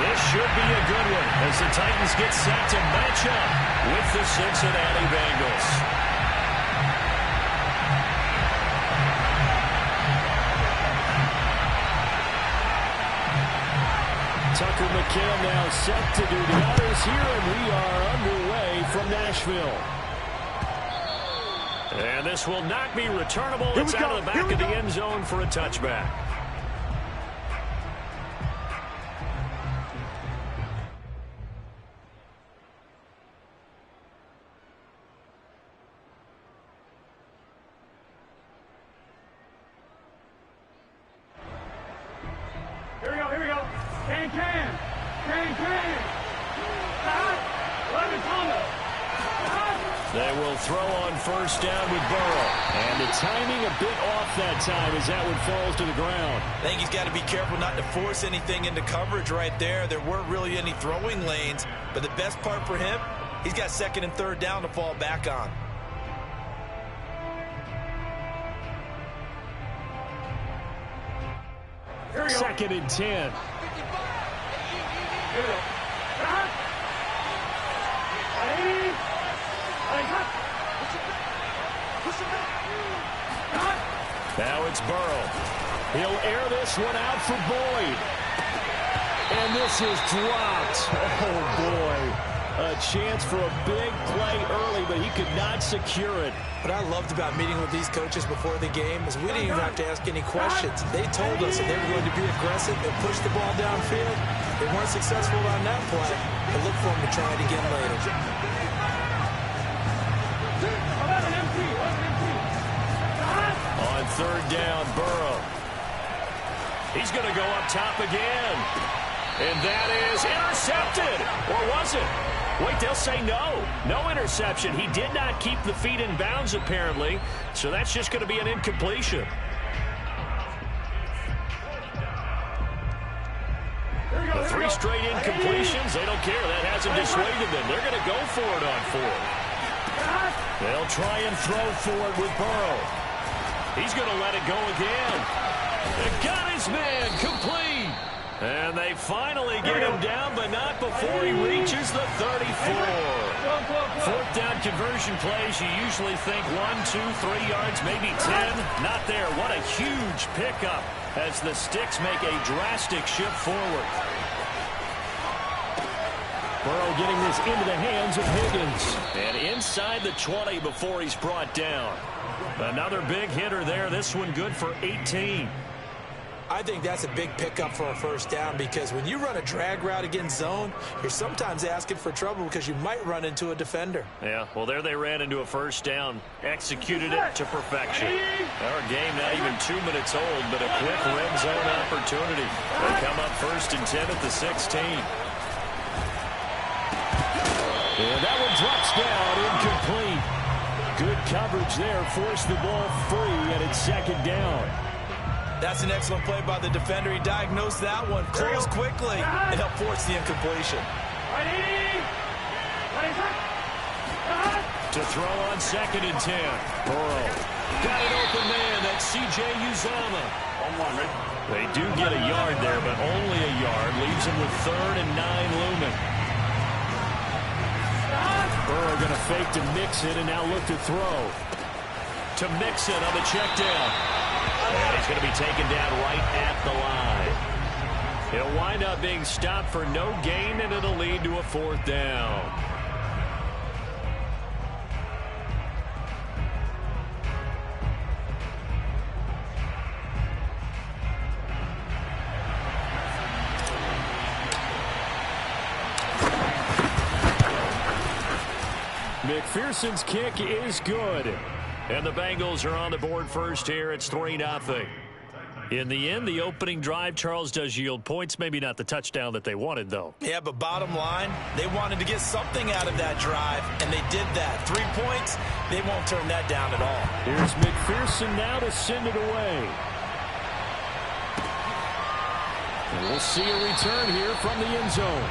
This should be a good one as the Titans get set to match up with the Cincinnati Bengals. Tucker McCann now set to do the honors here, and we are underway from Nashville. And this will not be returnable. It's out of the back of the end zone for a touchback. They will throw on first down with Burrow. And the timing a bit off that time as that one falls to the ground. I think he's got to be careful not to force anything into coverage right there. There weren't really any throwing lanes. But the best part for him, he's got second and third down to fall back on. Second and 10. Now it's Burrow. He'll air this one out for Boyd. And this is dropped. Oh, boy. A chance for a big play early, but he could not secure it. What I loved about meeting with these coaches before the game is we didn't even have to ask any questions. They told us that they were going to be aggressive and push the ball downfield. They weren't successful on that play, but look for them to try it again later. On third down, Burrow. He's going to go up top again. And that is intercepted. Or was it? Wait, they'll say no. No interception. He did not keep the feet in bounds, apparently. So that's just going to be an incompletion. The three straight incompletions, they don't care. That hasn't dissuaded them. They're going to go for it on fourth. They'll try and throw for it with Burrow. He's going to let it go again. They got his man complete. And they finally get him down, but not before he reaches the 34. Fourth down conversion plays, you usually think 1, 2, 3 yards, maybe 10. Not there. What a huge pickup as the Sticks make a drastic shift forward. Burrow getting this into the hands of Higgins. And inside the 20 before he's brought down. Another big hitter there. This one good for 18. I think that's a big pickup for a first down because when you run a drag route against zone, you're sometimes asking for trouble because you might run into a defender. Yeah, well, there they ran into a first down, executed it to perfection. Our game not even 2 minutes old, but a quick red zone opportunity. They come up first and 10 at the 16. And that one drops down, incomplete. Good coverage there, forced the ball free, and it's second down. That's an excellent play by the defender. He diagnosed that one, closed quickly, and helped force the incompletion. To throw on second and 10. Burrow. Got an open man. That's C.J. Uzomah. They do get a yard there, but only a yard. Leaves him with third and 9 looming. Burrow going to fake to Mixon and now look to throw. To Mixon on the check down. And he's going to be taken down right at the line. He'll wind up being stopped for no gain, and it'll lead to a fourth down. McPherson's kick is good. And the Bengals are on the board first here. It's 3-0. In the end, the opening drive, Charles, does yield points. Maybe not the touchdown that they wanted, though. Yeah, but bottom line, they wanted to get something out of that drive, and they did that. 3 points, they won't turn that down at all. Here's McPherson now to send it away. And we'll see a return here from the end zone.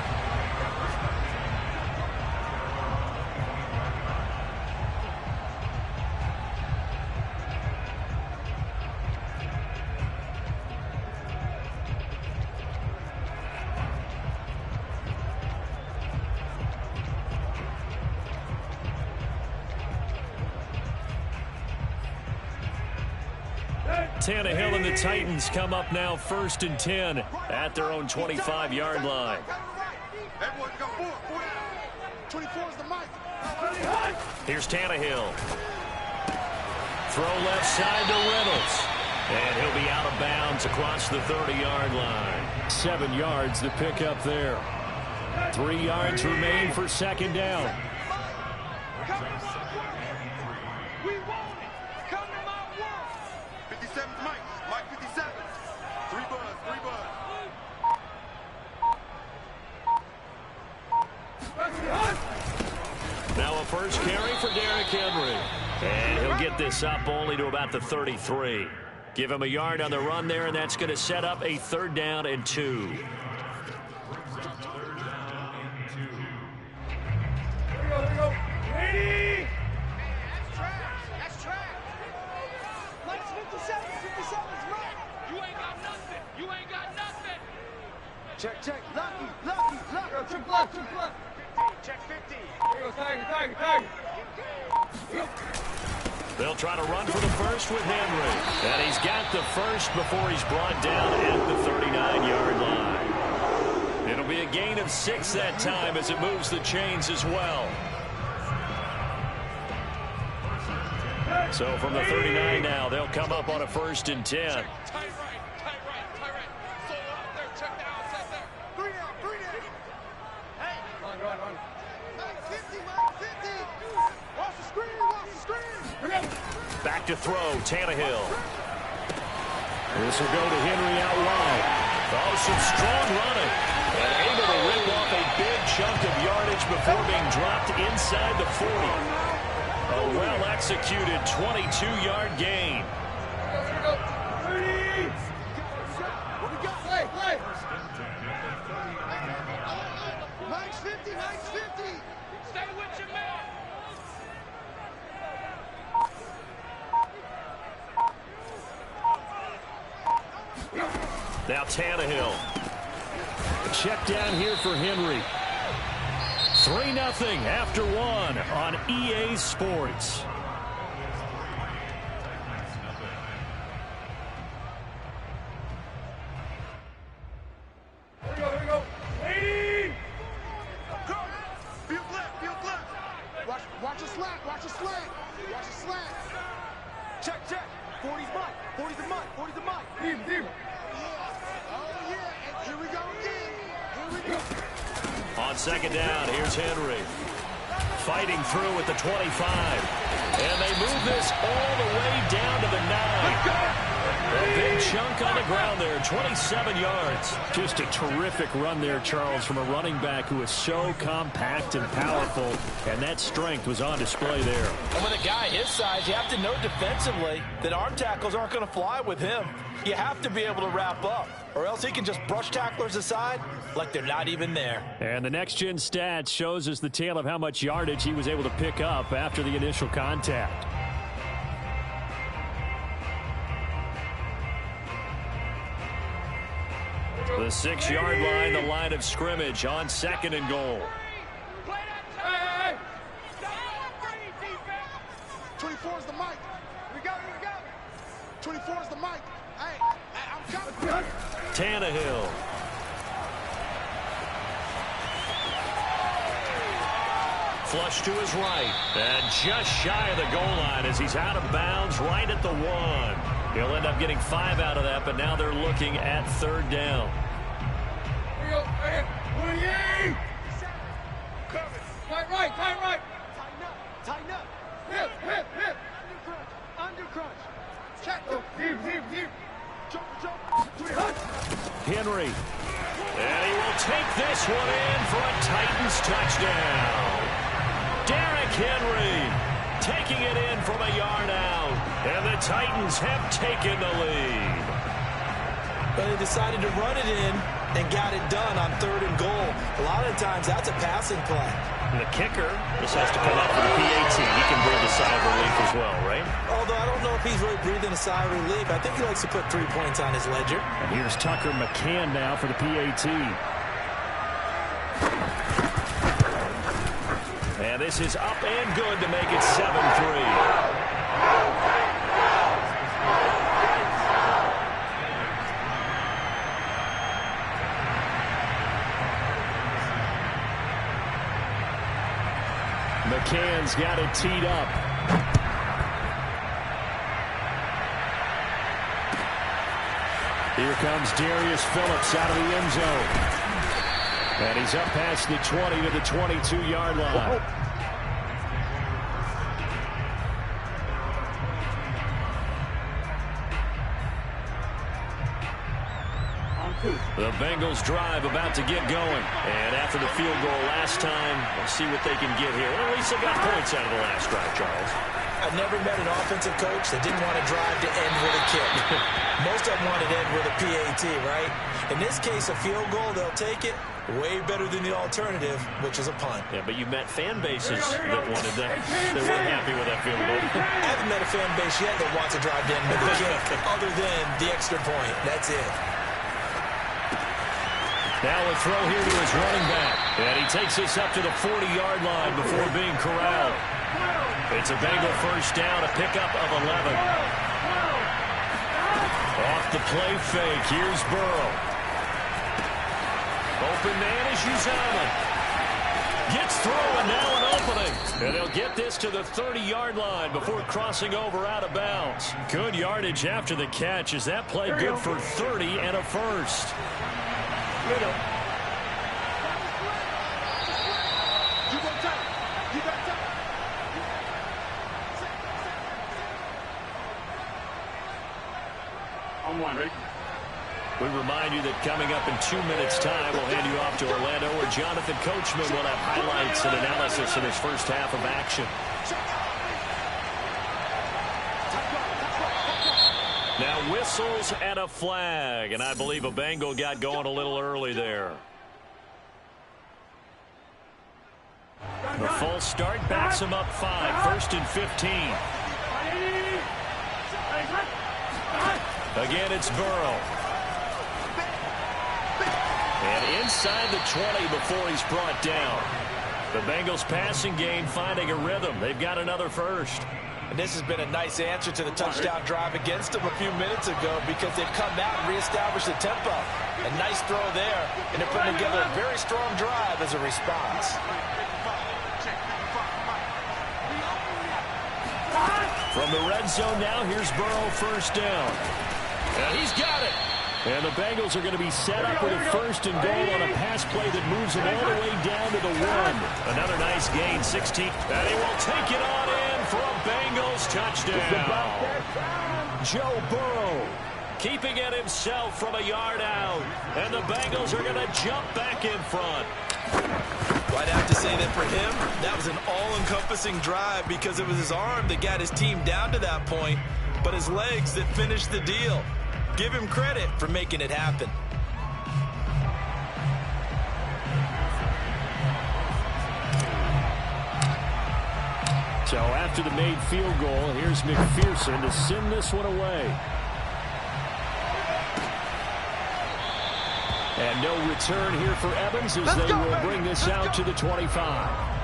Tannehill and the Titans come up now 1st and 10 at their own 25-yard line. Here's Tannehill. Throw left side to Reynolds. And he'll be out of bounds across the 30-yard line. 7 yards to pick up there. 3 yards remain for 2nd down. Now a first carry for Derrick Henry. And he'll get this up only to about the 33. Give him a yard on the run there, and that's going to set up a 3rd down and 2. Here we go. Ready? That's track. Lights 57. 57's right. You ain't got nothing. You ain't got nothing. Check. Lucky. Trick left. 50. Check 50. Here goes Tiger. They'll try to run for the first with Henry. And he's got the first before he's brought down at the 39-yard line. It'll be a gain of 6 that time as it moves the chains as well. So from the 39 now, they'll come up on a 1st and 10. Tight right. Solo out there. Check the outside there. 3 down. Hey. Run. 50. Watch the screen. Back to throw, Tannehill. This will go to Henry out wide. Oh, some strong running. And able to rip off a big chunk of yardage before being dropped inside the 40. A well-executed 22-yard gain. Here we go. 30. What we got? Play. Mike's 50. Stay with your man. Now Tannehill. Check down here for Henry. 3-0 after 1 on EA Sports. Here we go. 80. Go. Field left. Watch a slant. Check. 40's mine. Deep. Oh, yeah. And here we go again. On 2nd down, here's Henry. Fighting through at the 25. And they move this all the way down to the 9. A big chunk on the ground there, 27 yards. Just a terrific run there, Charles, from a running back who is so compact and powerful, and that strength was on display there. And with a guy his size, you have to know defensively that arm tackles aren't going to fly with him. You have to be able to wrap up, or else he can just brush tacklers aside like they're not even there. And the next-gen stats shows us the tale of how much yardage he was able to pick up after the initial contact. The 6-yard line, the line of scrimmage on 2nd and goal. Hey. 24 is the mic. We got it. 24 is the mic. Hey, I'm coming. Tannehill. Flush to his right. And just shy of the goal line as he's out of bounds right at the 1. He'll end up getting 5 out of that, but now they're looking at 3rd down. Here we go. Hey, tight right. Tighten up. Hip. Under crunch. Check. Deep. Jump. Henry. And he will take this one in for a Titans touchdown. Derrick Henry taking it in from a yard out. And the Titans have taken the lead. But they decided to run it in and got it done on 3rd and goal. A lot of times that's a passing play. And the kicker just has to come out for the PAT. He can breathe a sigh of relief as well, right? Although I don't know if he's really breathing a sigh of relief. I think he likes to put 3 points on his ledger. And here's Tucker McCann now for the PAT. And this is up and good to make it 7-3. McCann's got it teed up. Here comes Darius Phillips out of the end zone. And he's up past the 20 to the 22-yard line. The Bengals drive about to get going. And after the field goal last time, we'll see what they can get here. Well, at least they got points out of the last drive, Charles. I've never met an offensive coach that didn't want to drive to end with a kick. Most of them want to end with a PAT, right? In this case, a field goal, they'll take it. Way better than the alternative, which is a punt. Yeah, but you met fan bases that wanted that. They weren't happy with that field goal. I haven't met a fan base yet that wants to drive to end with a kick other than the extra point. That's it. Now a throw here to his running back. And he takes this up to the 40-yard line before being corralled. It's a Bengal first down, a pickup of 11. Off the play fake, here's Burrow. Open man is Uzama. Gets through and now an opening. And they'll get this to the 30-yard line before crossing over out of bounds. Good yardage after the catch. Is that play good for 30 and a first? We remind you that coming up in 2 minutes' time, we'll hand you off to Orlando, where Jonathan Coachman will have highlights and analysis in his first half of action. Now whistles and a flag, and I believe a Bengal got going a little early there. The false start backs him up 5, first and 15. Again, it's Burrow. And inside the 20 before he's brought down. The Bengals passing game finding a rhythm. They've got another first. And this has been a nice answer to the touchdown drive against them a few minutes ago because they've come out and reestablished the tempo. A nice throw there, and they're putting together a very strong drive as a response. From the red zone now, here's Burrow first down. And he's got it. And the Bengals are going to be set up with a first and goal on a pass play that moves them all the way down to the 1. Another nice gain, 16. And he will take it on in for a Bengals touchdown. Joe Burrow keeping it himself from a yard out. And the Bengals are going to jump back in front. Well, I'd have to say that for him, that was an all-encompassing drive because it was his arm that got his team down to that point, but his legs that finished the deal. Give him credit for making it happen. So after the made field goal, here's McPherson to send this one away. And no return here for Evans as they will bring this out to the 25.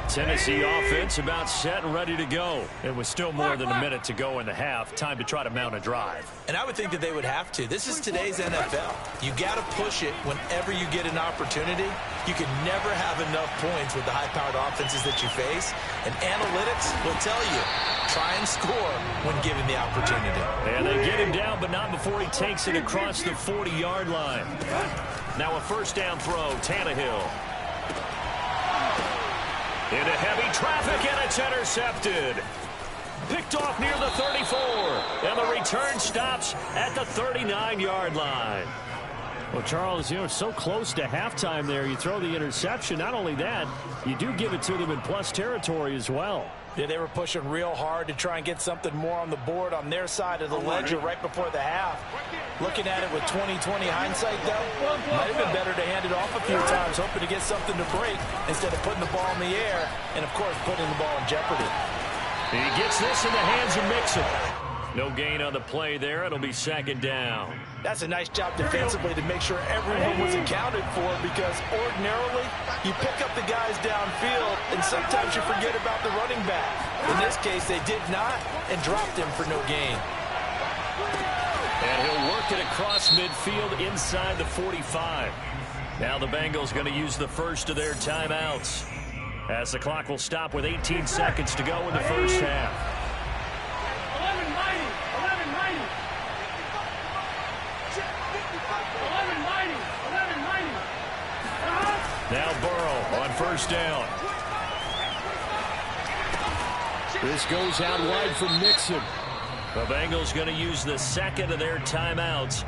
Tennessee offense about set and ready to go. It was still more than a minute to go in the half. Time to try to mount a drive. And I would think that they would have to. This is today's NFL. You got to push it whenever you get an opportunity. You can never have enough points with the high-powered offenses that you face. And analytics will tell you, try and score when given the opportunity. And they get him down, but not before he takes it across the 40-yard line. Now a first down throw, Tannehill. Into heavy traffic, and it's intercepted. Picked off near the 34. And the return stops at the 39-yard line. Well, Charles, you know, so close to halftime there. You throw the interception. Not only that, you do give it to them in plus territory as well. Yeah, they were pushing real hard to try and get something more on the board on their side of the ledger right before the half. Looking at it with 20/20 hindsight, though, might have been better to hand it off a few times, hoping to get something to break instead of putting the ball in the air and, of course, putting the ball in jeopardy. He gets this in the hands of Mixon. No gain on the play there. It'll be second down. That's a nice job defensively to make sure everyone was accounted for, because ordinarily you pick up the guys downfield and sometimes you forget about the running back. In this case, they did not and dropped him for no gain. And he'll work it across midfield inside the 45. Now the Bengals going to use the first of their timeouts, as the clock will stop with 18 seconds to go in the first half. 11-90. Now Burrow on first down. This goes out wide for Mixon. The Bengals going to use the second of their timeouts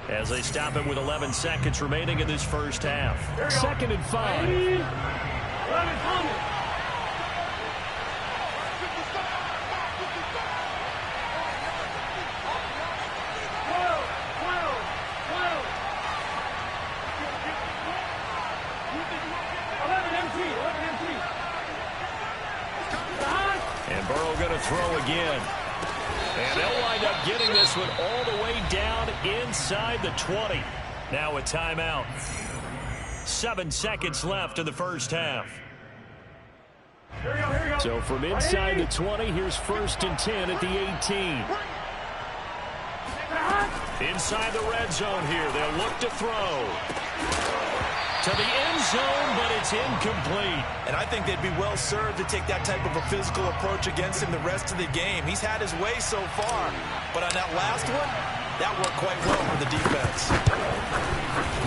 as they stop him with 11 seconds remaining in this first half. 2nd and 5. 11 coming. And Burrow going to throw again. And they'll wind up getting this one all the way down inside the 20. Now a timeout. 7 seconds left in the first half. Here we go. So from inside the 20, here's 1st and 10 at the 18. Inside the red zone here, they'll look to throw. To the end zone, but it's incomplete. And I think they'd be well served to take that type of a physical approach against him the rest of the game. He's had his way so far, but on that last one, that worked quite well for the defense.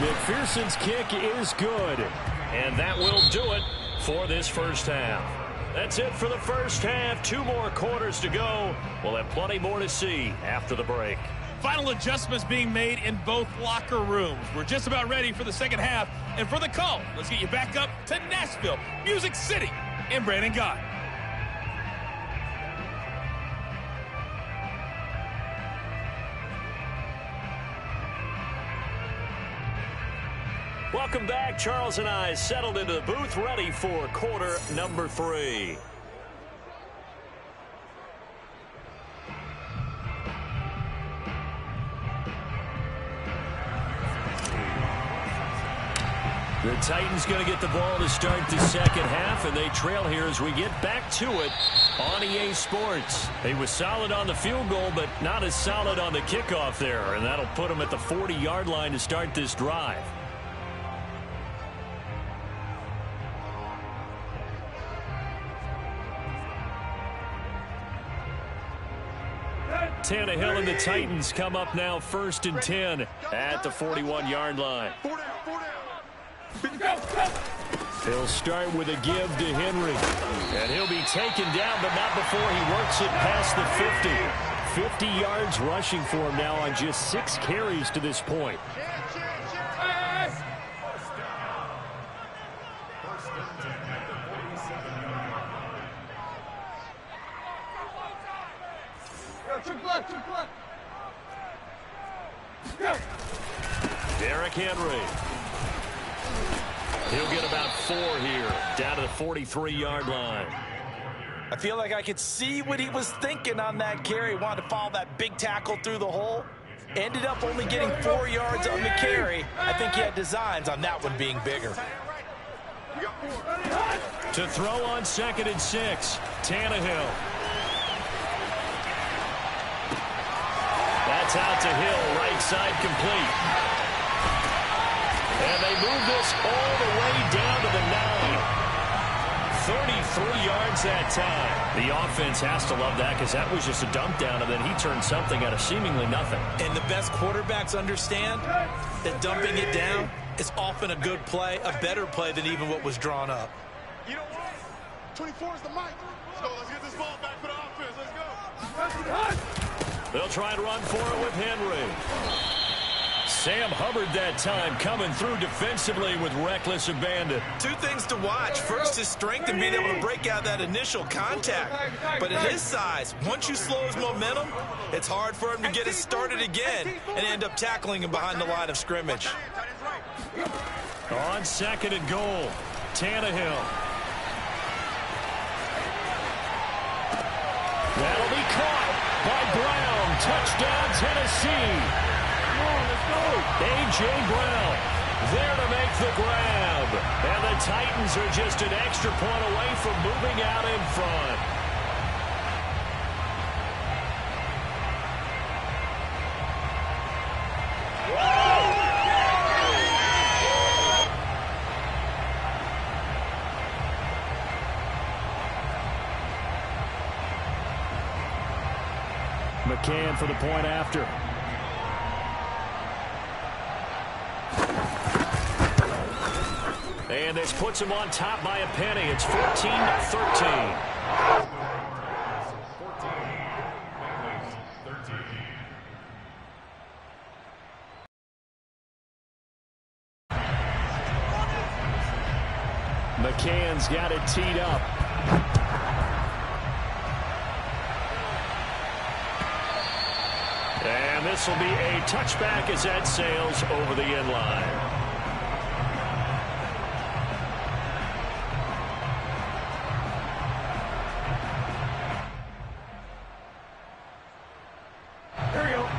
McPherson's kick is good, and that will do it for this first half. That's it for the first half. 2 more quarters to go. We'll have plenty more to see after the break. Final adjustments being made in both locker rooms. We're just about ready for the second half. And for the call, let's get you back up to Nashville, Music City, and Brandon Gott. Welcome back. Charles and I settled into the booth, ready for quarter number 3. The Titans going to get the ball to start the second half, and they trail here as we get back to it on EA Sports. He was solid on the field goal, but not as solid on the kickoff there, and that'll put him at the 40-yard line to start this drive. Tannehill and the Titans come up now 1st and 10 at the 41-yard line. He'll start with a give to Henry. And he'll be taken down, but not before he works it past the 50. 50 yards rushing for him now on just 6 carries to this point. Derrick Henry. He'll get about 4 here, down to the 43-yard line. I feel like I could see what he was thinking on that carry. Wanted to follow that big tackle through the hole. Ended up only getting 4 yards on the carry. I think he had designs on that one being bigger. To throw on 2nd and 6, Tannehill. That's out to Hill, right side complete. And they move this all the way down to the 9. 33 yards that time. The offense has to love that, because that was just a dump down, and then he turned something out of seemingly nothing. And the best quarterbacks understand that dumping it down is often a good play, a better play than even what was drawn up. You know what? 24 is the mic. Let's go. Let's get this ball back for the offense. Let's go. They'll try and run for it with Henry. Sam Hubbard that time coming through defensively with reckless abandon. 2 things to watch. First, his strength and being able to break out that initial contact. But at his size, once you slow his momentum, it's hard for him to get it started again and end up tackling him behind the line of scrimmage. On 2nd and goal, Tannehill. That'll be caught by Brown. touchdown, Tennessee. Come on, let's go. A.J. Brown there to make the grab. And the Titans are just an extra point away from moving out in front. McCann for the point after. And this puts him on top by a penny. It's 14-13. McCann's got it teed up. And this will be a touchback as that sails over the end line.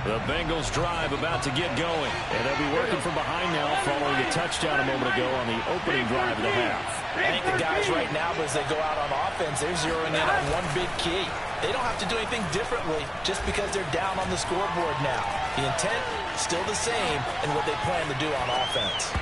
The Bengals drive about to get going. And they'll be working from behind now following a touchdown a moment ago on the opening drive of the half. I think the guys right now, as they go out on offense, they're zeroing in on one big key. They don't have to do anything differently just because they're down on the scoreboard now. The intent, still the same in what they plan to do on offense.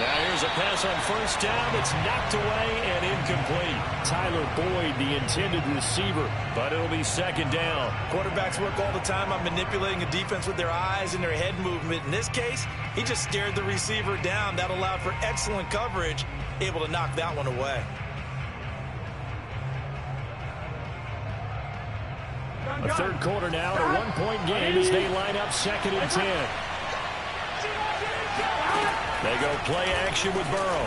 Now here's a pass on first down. It's knocked away and incomplete. Tyler Boyd, the intended receiver, but it'll be second down. Quarterbacks work all the time on manipulating a defense with their eyes and their head movement. In this case, he just stared the receiver down. That allowed for excellent coverage, able to knock that one away. A third quarter now, and a one-point game as they line up 2nd and 10. They go play action with Burrow.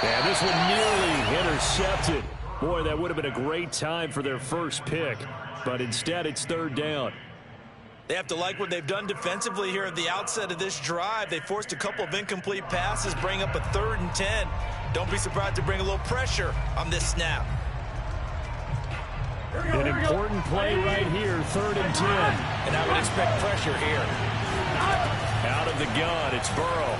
And this one nearly intercepted. Boy, that would have been a great time for their first pick. But instead, it's third down. They have to like what they've done defensively here at the outset of this drive. They forced a couple of incomplete passes, bring up a 3rd and 10. Don't be surprised to bring a little pressure on this snap. An important play right here, 3rd and 10. And I would expect pressure here. Out of the gun, it's Burrow.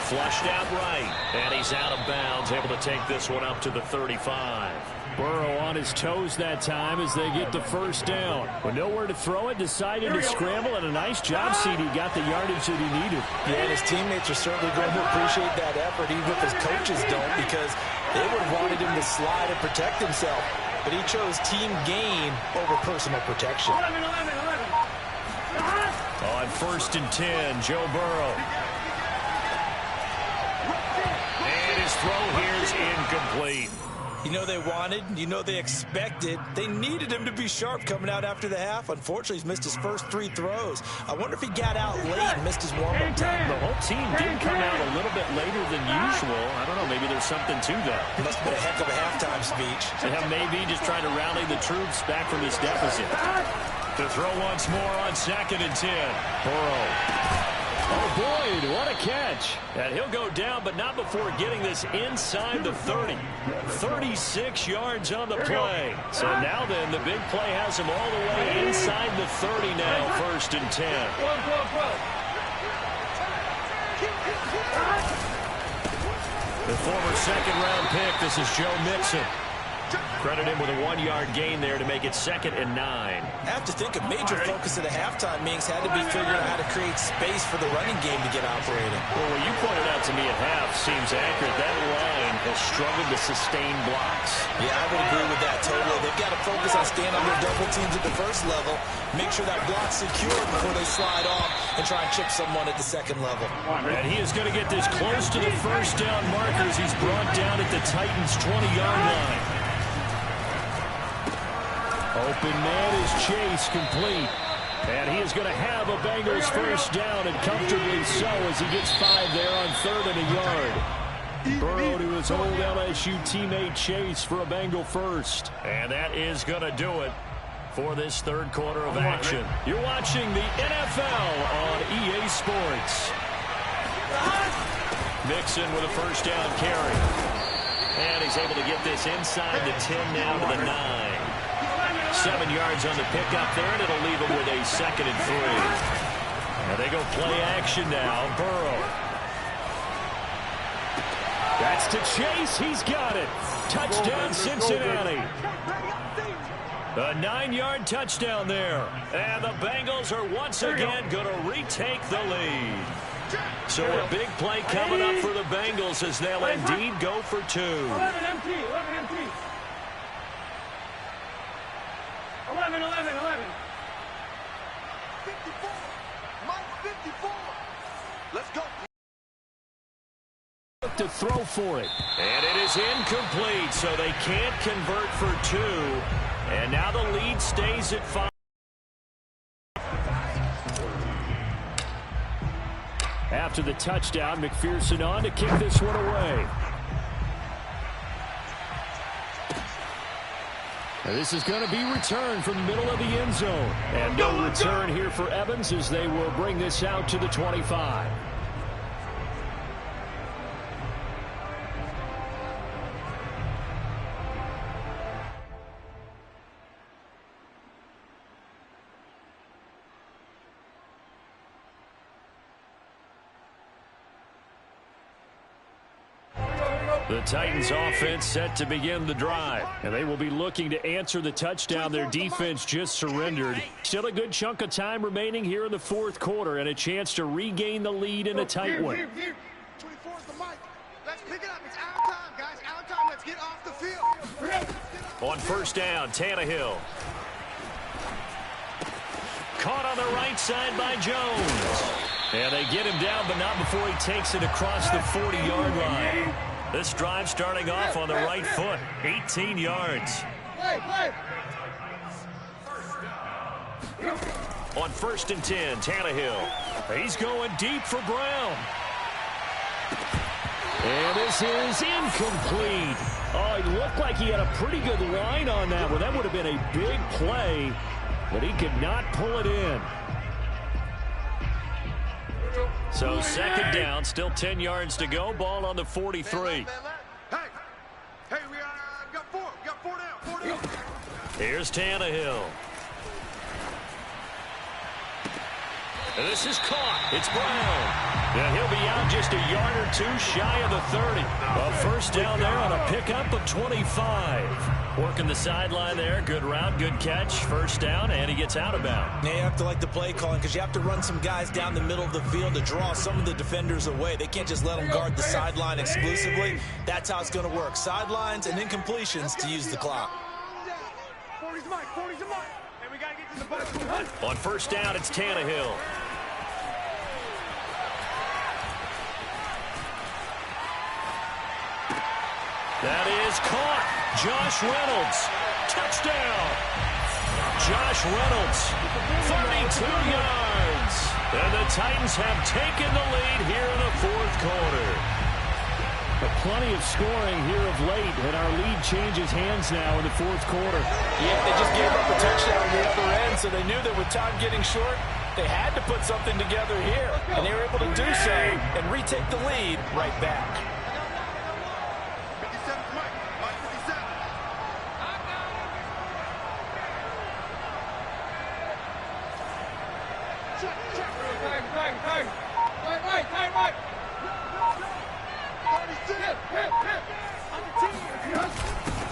Flushed out right, and he's out of bounds, able to take this one up to the 35. Burrow on his toes that time as they get the first down. With nowhere to throw it, decided to scramble, and a nice job, CD. Got the yardage that he needed. Yeah, and his teammates are certainly going to appreciate that effort, even if his coaches don't, because they would have wanted him to slide and protect himself. But he chose team gain over personal protection. On 1st and 10, Joe Burrow. And his throw here is incomplete. You know they wanted, you know they expected. They needed him to be sharp coming out after the half. Unfortunately, he's missed his first 3 throws. I wonder if he got out late and missed his warm-up time. The whole team did come out a little bit later than usual. I don't know, maybe there's something to that. It must have been a heck of a halftime speech. Yeah, maybe just trying to rally the troops back from this deficit. To throw once more on 2nd and 10. Burrow. Oh, Boyd, what a catch. And he'll go down, but not before getting this inside the 30. 36 yards on the play. So now then, the big play has him all the way inside the 30 now, 1st and 10. The former 2nd-round pick, this is Joe Mixon. Credit him with a 1-yard gain there to make it 2nd and 9. I have to think a major focus of the halftime meetings had to be figuring out how to create space for the running game to get operating. Well, what you pointed out to me at half seems accurate. That line has struggled to sustain blocks. Yeah, I would agree with that totally. They've got to focus on staying on their double teams at the first level, make sure that block's secure before they slide off and try and chip someone at the 2nd level. And he is going to get this close to the first down markers. He's brought down at the Titans' 20-yard line. Open man is Chase, complete. And he is going to have a Bengals first down, and comfortably so as he gets 5 there on 3rd and a yard. Burrow to his old LSU teammate Chase for a Bengal first. And that is going to do it for this 3rd quarter of action. You're watching the NFL on EA Sports. Mixon with a first down carry. And he's able to get this inside the 10 now to the 9. 7 yards on the pickup there, and it'll leave him with a 2nd and 3. Now they go play action now. Burrow. That's to Chase. He's got it. Touchdown, Cincinnati. A 9-yard touchdown there. And the Bengals are once again going to retake the lead. So a big play coming up for the Bengals as they'll indeed go for 2. 11 empty. 11. 54. Mike, 54. Let's go. To throw for it. And it is incomplete, so they can't convert for 2. And now the lead stays at 5. After the touchdown, McPherson on to kick this one away. And this is going to be returned from the middle of the end zone. And no return here for Evans as they will bring this out to the 25. The Titans offense set to begin the drive, and they will be looking to answer the touchdown their defense just surrendered. Still a good chunk of time remaining here in the 4th quarter and a chance to regain the lead in a tight one. 24 is the mic. Let's pick it up. It's our time, guys. Our time. Let's get off the field. On 1st down, Tannehill. Caught on the right side by Jones. And they get him down, but not before he takes it across the 40-yard line. This drive starting off on the right foot, 18 yards. On 1st and 10, Tannehill. He's going deep for Brown. And this is incomplete. Oh, it looked like he had a pretty good line on that one. That would have been a big play, but he could not pull it in. So 2nd down, still 10 yards to go. Ball on the 43. Hey, we got 4. We got 4 down. 4 down. Here's Tannehill. And this is caught. It's Brown. And he'll be out just a yard or 2 shy of the 30. A 1st down there on a pickup of 25. Working the sideline there. Good route, good catch. 1st down, and he gets out of bounds. Now you have to like the play calling because you have to run some guys down the middle of the field to draw some of the defenders away. They can't just let them guard the sideline exclusively. That's how it's going to work. Sidelines and incompletions to use the clock. 40's the mic. And we got to get to the box. On 1st down, it's Tannehill. That is caught. Josh Reynolds. Touchdown. Josh Reynolds. 32 yards. And the Titans have taken the lead here in the 4th quarter. But plenty of scoring here of late, and our lead changes hands now in the 4th quarter. Yeah, they just gave up a touchdown on the other end, so they knew that with time getting short, they had to put something together here. And they were able to do so and retake the lead right back.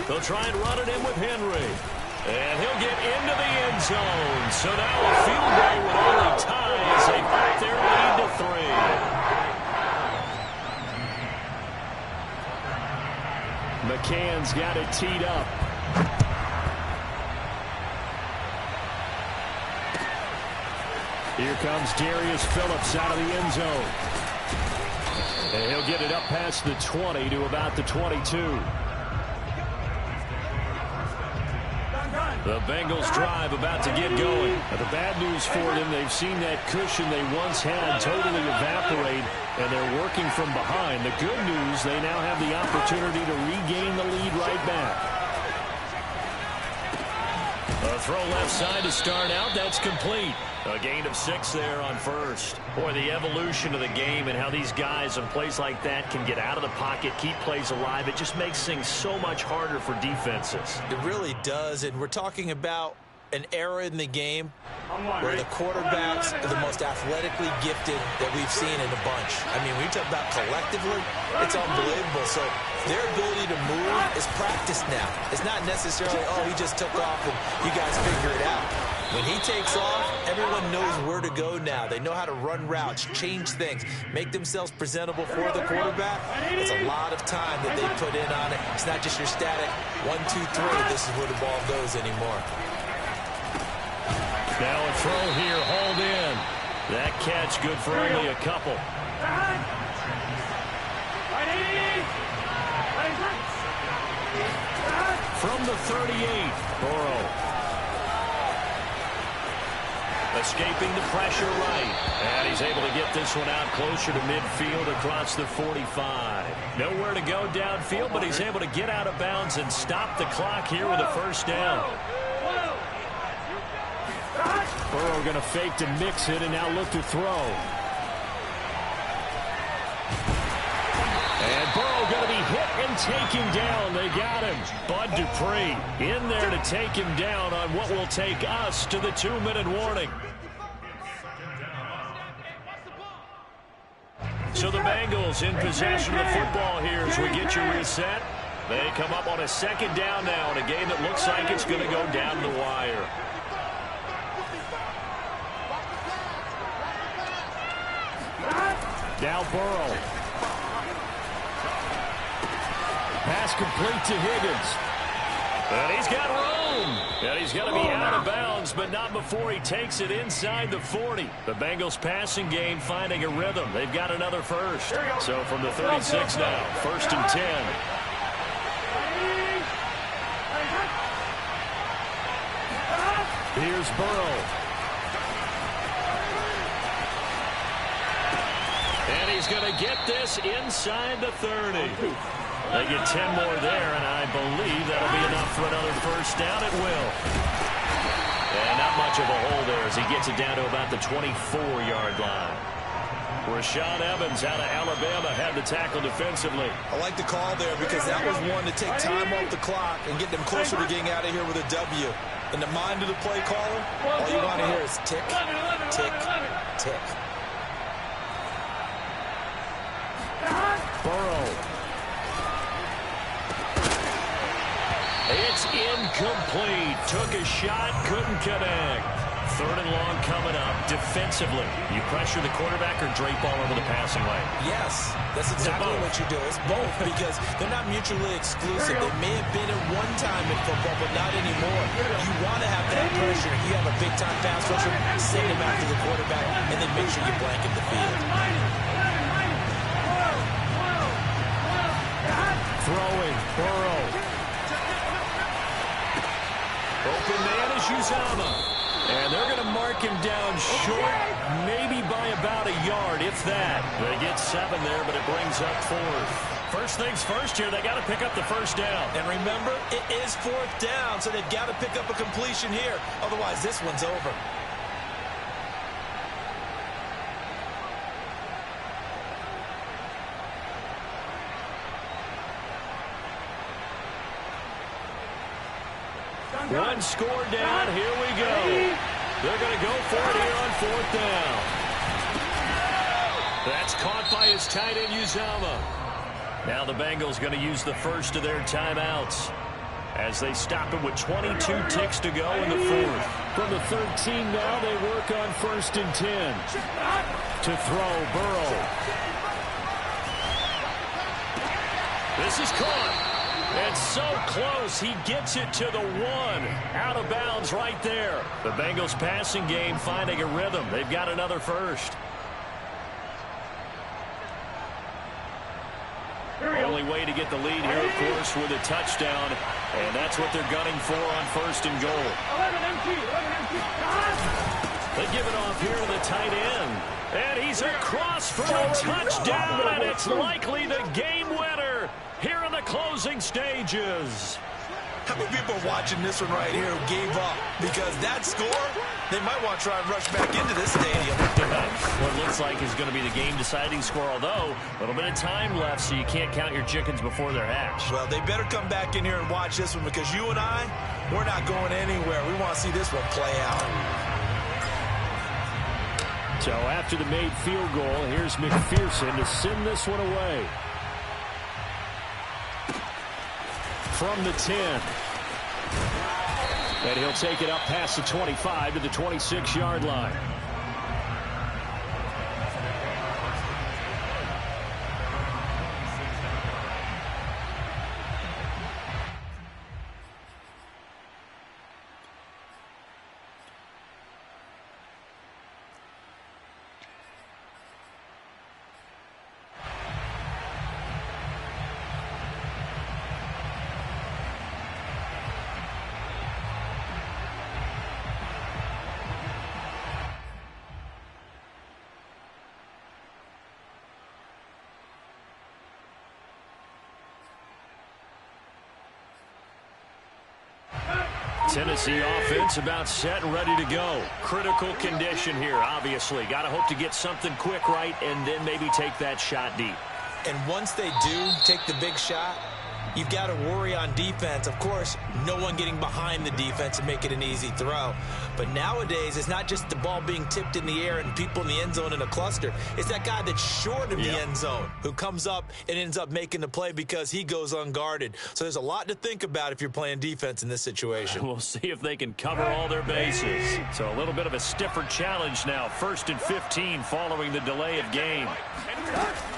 They'll try and run it in with Henry. And he'll get into the end zone. So now a field goal with only tie as they cut their lead to 3. McCann's got it teed up. Here comes Darius Phillips out of the end zone. And he'll get it up past the 20 to about the 22. The Bengals drive about to get going. Now, the bad news for them, they've seen that cushion they once had totally evaporate, and they're working from behind. The good news, they now have the opportunity to regain the lead right back. A throw left side to start out. That's complete. A gain of 6 there on first. Boy, the evolution of the game and how these guys in plays like that can get out of the pocket, keep plays alive, it just makes things so much harder for defenses. It really does, and we're talking about an era in the game where the quarterbacks are the most athletically gifted that we've seen in a bunch. I mean, when you talk about collectively, it's unbelievable. So their ability to move is practiced now. It's not necessarily, oh, he just took off and you guys figure it out. When he takes off, everyone knows where to go now. They know how to run routes, change things, make themselves presentable for the quarterback. It's a lot of time that they put in on it. It's not just your static 1, 2, 3, this is where the ball goes anymore. Now a throw here, hauled in. That catch good for only a couple. From the 38, Burrow. Escaping the pressure right. And he's able to get this one out closer to midfield across the 45. Nowhere to go downfield, but he's able to get out of bounds and stop the clock here with a first down. Burrow going to fake to mix it and now look to throw. And Burrow going to be hit and taken down. They got him. Bud Dupree in there to take him down on what will take us to the 2-minute warning. So the Bengals in possession of the football here as we get you reset. They come up on a second down now in a game that looks like it's going to go down the wire. Now Burrow. Pass complete to Higgins. And he's got room. And he's got to be out of bounds, but not before he takes it inside the 40. The Bengals passing game finding a rhythm. They've got another first. So from the 36 now, 1st and 10. Here's Burrow. And he's going to get this inside the 30. They get 10 more there, and I believe that'll be enough for another first down. It will. And not much of a hole there as he gets it down to about the 24-yard line. Rashaan Evans out of Alabama had the tackle defensively. I like the call there because that was one to take time off the clock and get them closer to getting out of here with a W. In the mind of the play caller, all you want to hear is tick, tick, tick. Burrow. It's incomplete. Took a shot, couldn't connect. 3rd and long coming up. Defensively, you pressure the quarterback or drape all over the passing lane? Yes, that's exactly what you do. It's both because they're not mutually exclusive. They may have been at one time in football, but not anymore. You want to have that pressure. If you have a big-time pass rusher, send him after the quarterback, and then make sure you blanket the field. Throwing, Burrow. Open man is Uzomah. And they're going to mark him down short, maybe by about a yard, if that. They get 7 there, but it brings up 4th. First things first here, they got to pick up the first down. And remember, it is 4th down, so they've got to pick up a completion here. Otherwise, this one's over. One score down. Here we go. They're going to go for it here on 4th down. That's caught by his tight end, Uzomah. Now the Bengals going to use the first of their timeouts as they stop it with 22 ticks to go in the 4th. From the 13 now, they work on 1st and 10. To throw, Burrow. This is caught. It's so close, he gets it to the 1. Out of bounds right there. The Bengals passing game finding a rhythm. They've got another first. Only way to get the lead here, of course, with a touchdown. And that's what they're gunning for on 1st and goal. They give it off here to the tight end. And he's across for a touchdown, and it's likely the game winner here in the closing stages. How many people are watching this one right here who gave up? Because that score, they might want to try and rush back into this stadium. What looks like is going to be the game-deciding score, although a little bit of time left, so you can't count your chickens before they're hatched. Well, they better come back in here and watch this one, because you and I, we're not going anywhere. We want to see this one play out. So after the made field goal, here's McPherson to send this one away. From the 10. And he'll take it up past the 25 to the 26-yard line. Tennessee offense about set and ready to go. Critical condition here, obviously. Got to hope to get something quick right and then maybe take that shot deep. And once they do take the big shot, you've got to worry on defense. Of course, no one getting behind the defense and make it an easy throw. But nowadays, it's not just the ball being tipped in the air and people in the end zone in a cluster. It's that guy that's short of the end zone who comes up and ends up making the play because he goes unguarded. So there's a lot to think about if you're playing defense in this situation. We'll see if they can cover all their bases. So a little bit of a stiffer challenge now. 1st and 15 following the delay of game.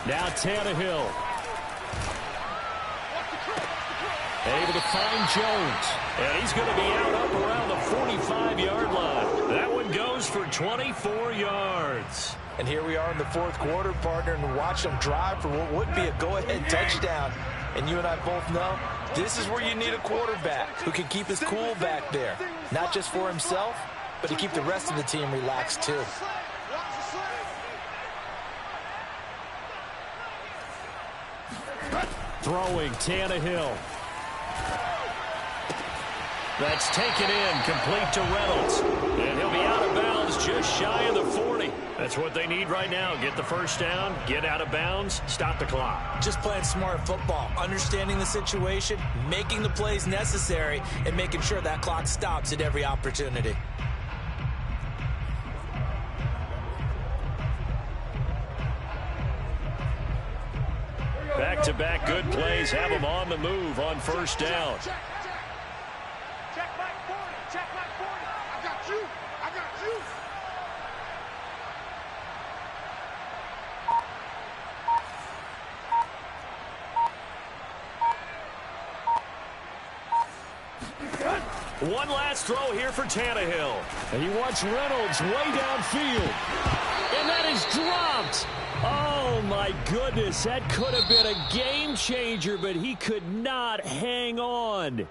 Now Tannehill. Able to find Jones. And he's going to be out up around the 45-yard line. That one goes for 24 yards. And here we are in the 4th quarter, partner, and watch them drive for what would be a go-ahead touchdown. And you and I both know this is where you need a quarterback who can keep his cool back there. Not just for himself, but to keep the rest of the team relaxed too. Throwing Tannehill. That's taken in, complete to Reynolds. And he'll be out of bounds just shy of the 40. That's what they need right now. Get the first down, get out of bounds, stop the clock. Just playing smart football, understanding the situation, making the plays necessary, and making sure that clock stops at every opportunity. Back-to-back good plays have them on the move on first down. Check back 40. Check back 40. I got you. I got you. One last throw here for Tannehill. And he wants Reynolds way downfield. And that is dropped. Oh, my goodness. That could have been a game changer, but he could not hang on.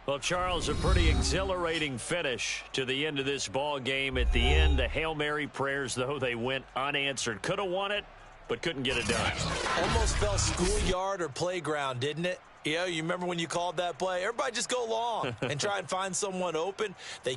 Well, Charles, a pretty exhilarating finish to the end of this ball game. At the end, the Hail Mary prayers, though, they went unanswered. Could have won it, but couldn't get it done. Almost felt schoolyard or playground, didn't it? You know, you remember when you called that play? Everybody just go long and try and find someone open. They